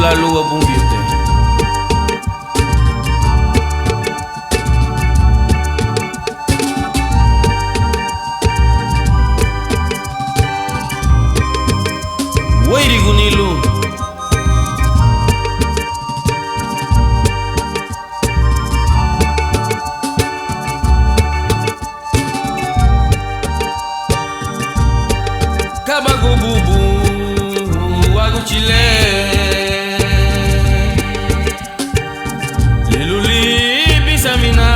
la lua bumbite. Wairi gunilu kabagububu waguchile leluli bisamina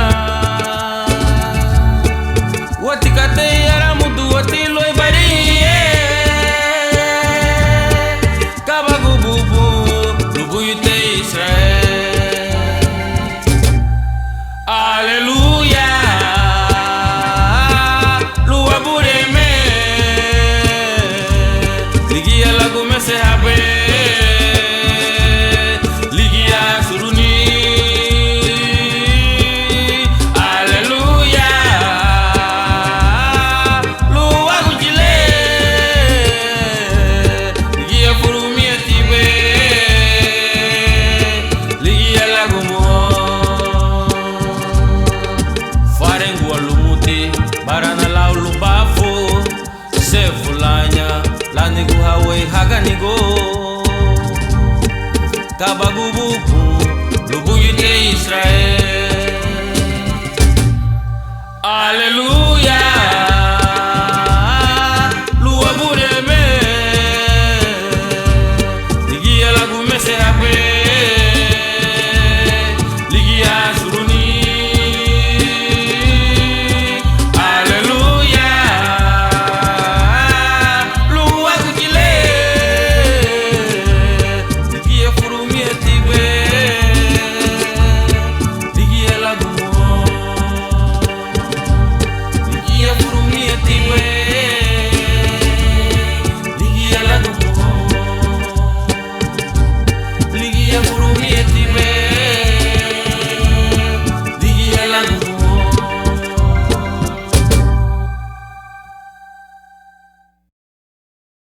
watikate yaramudu watiloi bariye kabagububu lubuyute Israel. Aleluya lua bureme ligia lagu mese habe ligia suruni. Aleluya lua gujile ligia furumi atibe ligia lagu mo farengu alumuti barana laulu bafo sefulanya lanigu hawe haganigo kabagububu lubuyite Israel. Aleluya lua bureme ligia lagu mese habe ligia suruni. Aleluya lua gujile ligia furumi atibe ligia lagu mo ligia furumi atibe.